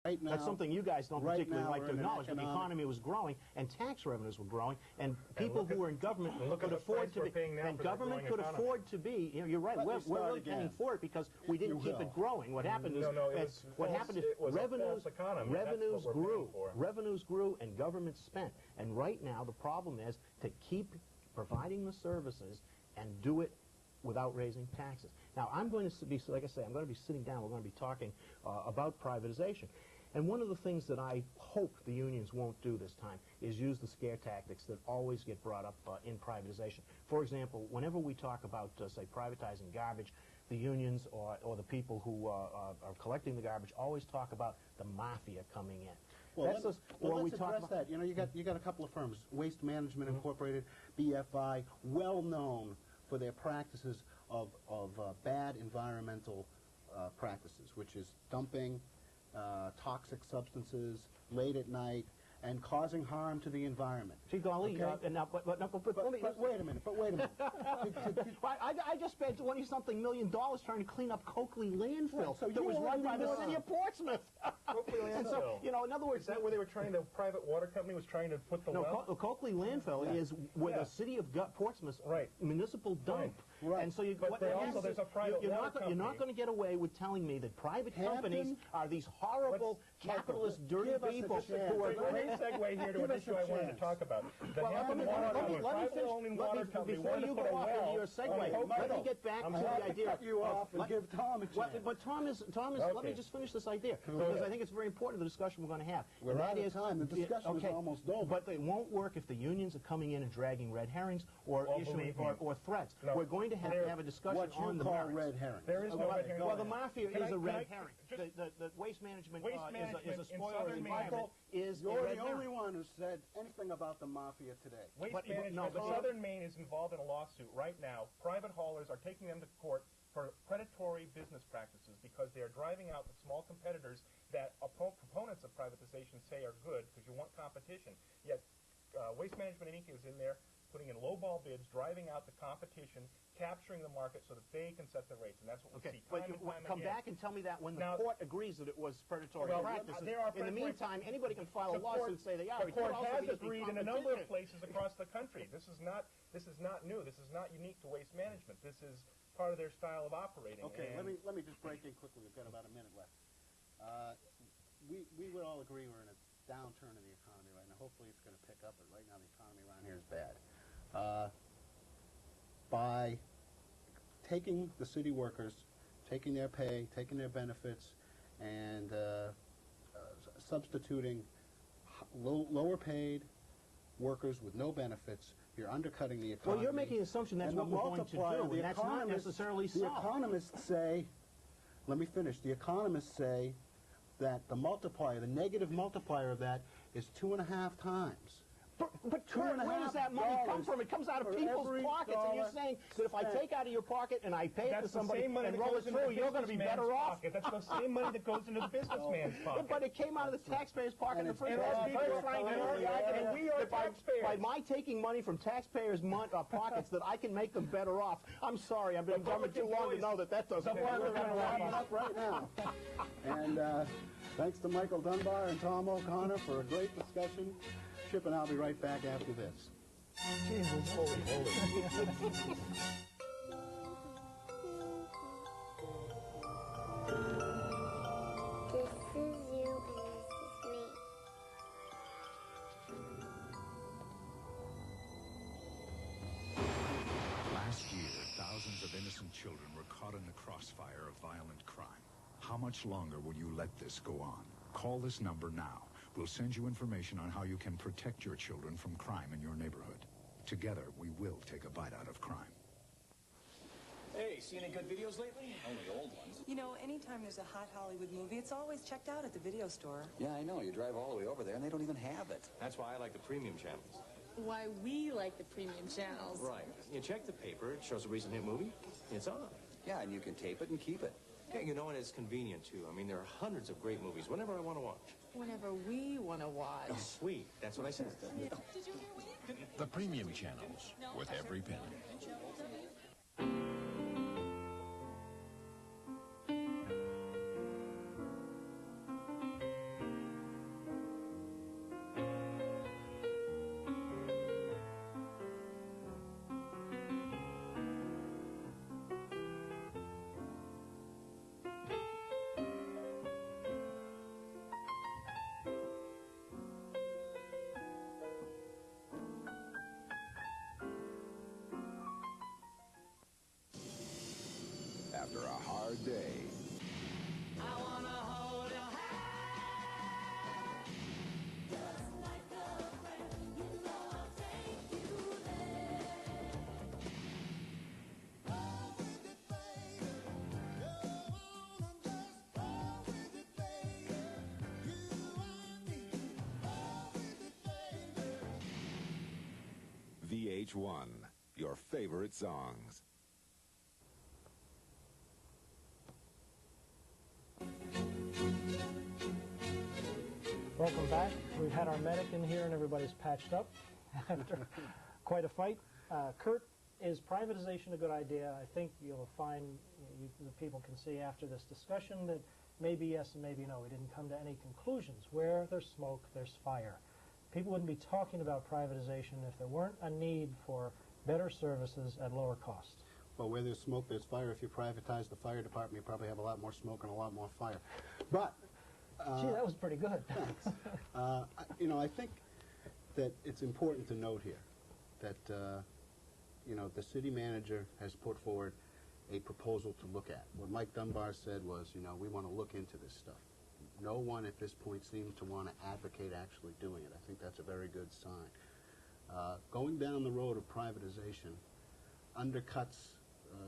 Right now, that's something you guys don't particularly like to acknowledge, but the economic... economy was growing and tax revenues were growing, and people who were in government could afford to be, and government could afford to be, you know, you're right, we're really paying for it because we didn't keep it growing. What happened is, revenues grew and government spent. And right now the problem is to keep providing the services and do it without raising taxes. Now, I'm going to be, like I say, I'm going to be sitting down, we're going to be talking about privatization. And one of the things that I hope the unions won't do this time is use the scare tactics that always get brought up in privatization. For example, whenever we talk about, say, privatizing garbage, the unions or the people who are collecting the garbage always talk about the mafia coming in. Well, let's address that. You know, you got a couple of firms, Waste Management Incorporated, BFI, well known for their practices of bad environmental practices, which is dumping toxic substances late at night and causing harm to the environment. See, golly, okay? But wait a minute. I just spent $20-something million trying to clean up Coakley landfill so that was run by the city of Portsmouth. Coakley landfill. And so, you know, in other words, is that where they were trying? The private water company was trying to put the well? No, Coakley landfill is where the city of Portsmouth municipal dump. Right. And so there's a private you're not going to get away with telling me that private companies are these horrible capitalist dirty people who are great segue here to an issue I wanted to talk about. Let me finish before you go off into your segue. Let me get back to the idea. Cut you off and give Tom a chance. But Tom is. Let me just finish this idea because I think it's very important, the discussion we're going to have. We're out of time. The discussion is almost over. But it won't work if the unions are coming in and dragging red herrings or issuing or threats. We're going to have a discussion on the merits. Red herring. There is no red herring. Well, the mafia is a red herring. The waste management is a spoiler of the environment. You're the only one who said anything about the mafia today. Waste management. Southern Maine is involved in a lawsuit right now. Private haulers are taking them to court for predatory business practices because they are driving out the small competitors that proponents of privatization say are good because you want competition. Yet Waste Management Inc. is in there putting in low-ball bids, driving out the competition, capturing the market so that they can set the rates, and that's what we see time and time come again. back and tell me that when the court agrees that it was predatory practices. In the meantime, anybody can file a lawsuit and say they are. The court has agreed in a number of places across the country. This is not new. This is not unique to Waste Management. This is part of their style of operating. Okay, let me just break in quickly. We've got about a minute left. We would all agree we're in a downturn in the economy right now. Hopefully it's going to pick up, but right now the economy around here is bad. By taking the city workers, taking their pay, taking their benefits, and substituting lower paid workers with no benefits, you're undercutting the economy. Well, you're making an assumption that's what we're going to do, and that's not necessarily so. The economists say, let me finish, the economists say that the multiplier, the negative multiplier of that is 2.5 times. But Kurt, where does that money come from? It comes out of people's pockets, and you're saying that if I take out of your pocket and I pay it to somebody and roll it through, you're going to be better off. That's the same money that goes into the businessman's pocket. But it came out of the taxpayer's pocket in the first place. And people are trying to argue that we are taxpayers. By my taking money from taxpayers' pockets that I can make them better off. I'm sorry, I've been in government too long to know that doesn't work. We're going to wrap it up right now. And thanks to Michael Dunbar and Tom O'Connor for a great discussion. Chip and I'll be right back after this. Jesus, holy. This is you and this is me. Last year, thousands of innocent children were caught in the crossfire of violent crime. How much longer will you let this go on? Call this number now. We'll send you information on how you can protect your children from crime in your neighborhood. Together, we will take a bite out of crime. Hey, see any good videos lately? Only old ones. You know, anytime there's a hot Hollywood movie, it's always checked out at the video store. Yeah, I know. You drive all the way over there, and they don't even have it. That's why I like the premium channels. Why we like the premium channels. Right. You check the paper, it shows a recent hit movie, it's on. Yeah, and you can tape it and keep it. Yeah, you know, and it's convenient, too. I mean, there are hundreds of great movies whenever I want to watch. Whenever we want to watch. Oh, sweet. That's what I said. The premium channels with every penny. day. VH1, your favorite songs. Welcome back. We've had our medic in here and everybody's patched up after quite a fight. Kurt, is privatization a good idea? I think you'll find, the people can see after this discussion that maybe yes and maybe no. We didn't come to any conclusions. Where there's smoke, there's fire. People wouldn't be talking about privatization if there weren't a need for better services at lower cost. Well, where there's smoke, there's fire. If you privatize the fire department, you probably have a lot more smoke and a lot more fire. But gee, that was pretty good. Thanks. You know, I think that it's important to note here that you know, the city manager has put forward a proposal to look at. What Mike Dunbar said was, you know, we want to look into this stuff. No one at this point seems to want to advocate actually doing it. I think that's a very good sign. Going down the road of privatization undercuts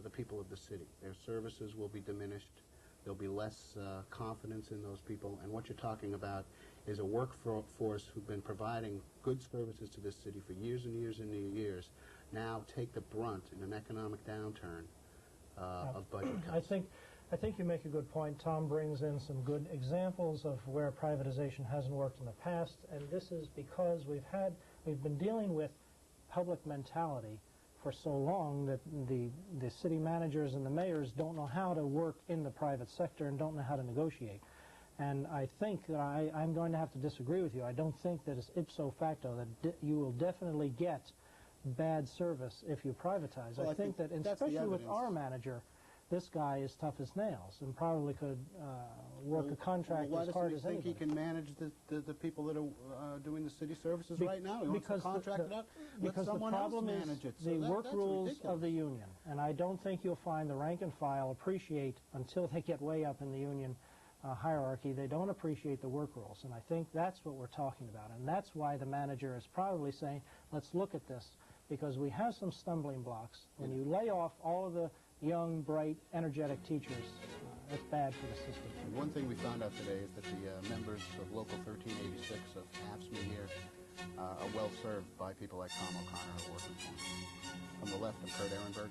the people of the city. Their services will be diminished. There'll be less confidence in those people. And what you're talking about is a workforce who've been providing good services to this city for years and years and years, now take the brunt in an economic downturn of budget cuts. I think you make a good point. Tom brings in some good examples of where privatization hasn't worked in the past, and this is because we've been dealing with public mentality for so long that the city managers and the mayors don't know how to work in the private sector and don't know how to negotiate. And I think that I'm going to have to disagree with you. I don't think that it's ipso facto that you will definitely get bad service if you privatize. Well, I think that, especially with our manager, this guy is tough as nails and probably could work a contract as hard as anybody. Why doesn't he think he can manage the people that are doing the city services right now? He wants to contract it out. Because the problem is the work rules of the union. And I don't think you'll find the rank and file appreciate, until they get way up in the union hierarchy, they don't appreciate the work rules. And I think that's what we're talking about. And that's why the manager is probably saying, let's look at this, because we have some stumbling blocks. When you lay off all of the young, bright, energetic teachers, that's bad for the system. And one thing we found out today is that the members of Local 1386 of AFSCME here are well served by people like Tom O'Connor who are working for them. From the left, I'm Kurt Ehrenberg.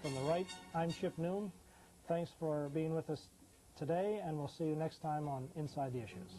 From the right, I'm Chip Noon. Thanks for being with us today, and we'll see you next time on Inside the Issues.